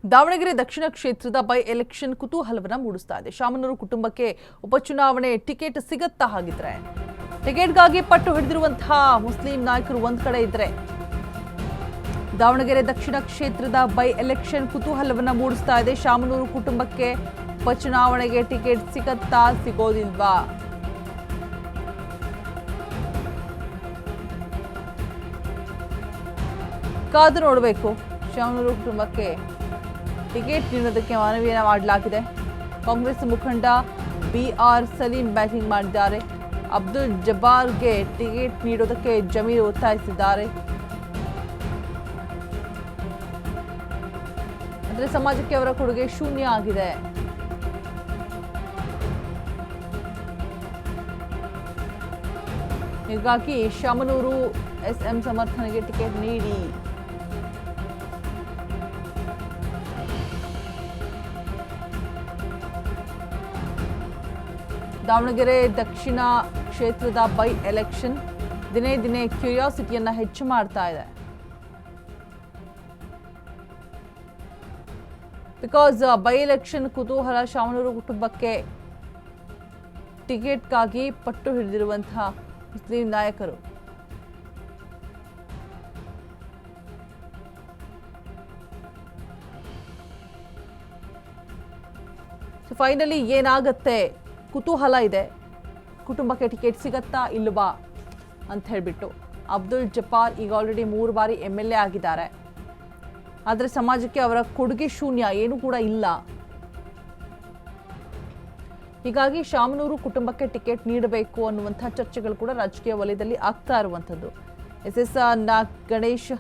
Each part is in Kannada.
ದಾವಣಗೆರೆ ದಕ್ಷಿಣ ಕ್ಷೇತ್ರದ ಬೈ ಎಲೆಕ್ಷನ್ ಕುತೂಹಲವನ್ನ ಮೂಡಿಸ್ತಾ ಇದೆ. ಶಾಮನೂರು ಕುಟುಂಬಕ್ಕೆ ಉಪಚುನಾವಣೆ ಟಿಕೆಟ್ ಸಿಗತ್ತಾ ಹಾಗಿದ್ರೆ? ಟಿಕೆಟ್ಗಾಗಿ ಪಟ್ಟು ಹಿಡಿದಿರುವಂತಹ ಮುಸ್ಲಿಂ ನಾಯಕರು ಒಂದ್ ಕಡೆ ಇದ್ರೆ, ದಾವಣಗೆರೆ ದಕ್ಷಿಣ ಕ್ಷೇತ್ರದ ಬೈ ಎಲೆಕ್ಷನ್ ಕುತೂಹಲವನ್ನ ಮೂಡಿಸ್ತಾ ಇದೆ. ಶಾಮನೂರು ಕುಟುಂಬಕ್ಕೆ ಉಪಚುನಾವಣೆಗೆ ಟಿಕೆಟ್ ಸಿಗತ್ತಾ ಸಿಗೋದಿಲ್ವಾ? ಕಾದು ನೋಡಬೇಕು. ಶಾಮನೂರು ಕುಟುಂಬಕ್ಕೆ ಟಿಕೆಟ್ ನೀಡೋದಕ್ಕೆ ಮನವಿಯನ್ನು ಮಾಡಲಾಗಿದೆ. ಕಾಂಗ್ರೆಸ್ ಮುಖಂಡ BR ಸಲೀಂ ಬ್ಯಾಟಿಂಗ್ ಮಾಡಿದ್ದಾರೆ. ಅಬ್ದುಲ್ ಜಬ್ಬಾರ್ಗೆ ಟಿಕೆಟ್ ನೀಡೋದಕ್ಕೆ ಜಮೀರ್ ಒತ್ತಾಯಿಸಿದ್ದಾರೆ. ಆದರೆ ಸಮಾಜಕ್ಕೆ ಅವರ ಕೊಡುಗೆ ಶೂನ್ಯ ಆಗಿದೆ. ಹೀಗಾಗಿ ಶಾಮನೂರು SM ಸಮರ್ಥನೆಗೆ ಟಿಕೆಟ್ ನೀಡಿ. ದಾವಣಗೆರೆ ದಕ್ಷಿಣ ಕ್ಷೇತ್ರದ ಬೈ ಎಲೆಕ್ಷನ್ ದಿನೇ ದಿನೇ ಕ್ಯೂರಿಯಾಸಿಟಿಯನ್ನ ಹೆಚ್ಚು ಮಾಡ್ತಾ ಇದೆ. ಬಿಕಾಸ್ ಬೈ ಎಲೆಕ್ಷನ್ ಕುತೂಹಲ ಶಾಮನೂರು ಕುಟುಂಬಕ್ಕೆ ಟಿಕೆಟ್ಗಾಗಿ ಪಟ್ಟು ಹಿಡಿದಿರುವಂತಹ ಮುಸ್ಲಿಂ ನಾಯಕರು. ಫೈನಲಿ ಏನಾಗತ್ತೆ ಕುತೂಹಲ ಇದೆ. ಕುಟುಂಬಕ್ಕೆ ಟಿಕೆಟ್ ಸಿಗತ್ತಾ ಇಲ್ವಾ ಅಂತ ಹೇಳ್ಬಿಟ್ಟು. ಅಬ್ದುಲ್ ಜಬ್ಬಾರ್ ಈಗ ಆಲ್ರೆಡಿ 3 ಬಾರಿ MLA ಆಗಿದ್ದಾರೆ. ಆದರೆ ಸಮಾಜಕ್ಕೆ ಅವರ ಕೊಡುಗೆ ಶೂನ್ಯ, ಏನೂ ಕೂಡ ಇಲ್ಲ. ಹೀಗಾಗಿ ಶಾಮನೂರು ಕುಟುಂಬಕ್ಕೆ ಟಿಕೆಟ್ ನೀಡಬೇಕು ಅನ್ನುವಂಥ ಚರ್ಚೆಗಳು ಕೂಡ ರಾಜಕೀಯ ವಲಯದಲ್ಲಿ ಆಗ್ತಾ ಇರುವಂಥದ್ದು. SS ಗಣೇಶ್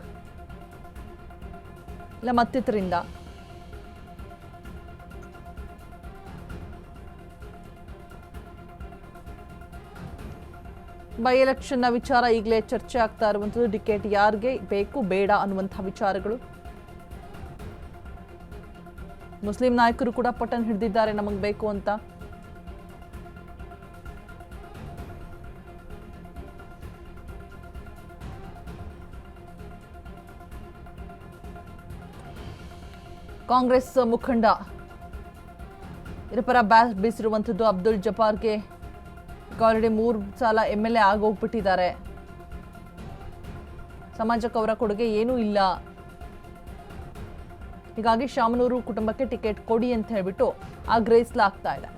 ಇಲ್ಲ ಮತ್ತಿತರರಿಂದ ಬೈ ಎಲೆಕ್ಷನ್ನ ವಿಚಾರ ಈಗಲೇ ಚರ್ಚೆ ಆಗ್ತಾ ಇರುವಂಥದ್ದು. ಟಿಕೆಟ್ ಯಾರಿಗೆ ಬೇಕು ಬೇಡ ಅನ್ನುವಂಥ ವಿಚಾರಗಳು. ಮುಸ್ಲಿಂ ನಾಯಕರು ಕೂಡ ಪಟ್ಟನ್ ಹಿಡಿದಿದ್ದಾರೆ ನಮಗೆ ಬೇಕು ಅಂತ. ಕಾಂಗ್ರೆಸ್ ಮುಖಂಡ ಇದರ ಪರ ಬೀಸಿರುವಂಥದ್ದು. ಅಬ್ದುಲ್ ಜಬ್ಬಾರ್ಗೆ ಆಲ್ರೆಡಿ 3 ಸಲ MLA ಆಗೋಗ್ಬಿಟ್ಟಿದ್ದಾರೆ. ಸಮಾಜಕ್ಕೆ ಅವರ ಕೊಡುಗೆ ಏನೂ ಇಲ್ಲ. ಹೀಗಾಗಿ ಶಾಮನೂರು ಕುಟುಂಬಕ್ಕೆ ಟಿಕೆಟ್ ಕೊಡಿ ಅಂತ ಹೇಳ್ಬಿಟ್ಟು ಆಗ್ರಹಿಸಲಾಗ್ತಾ ಇದೆ.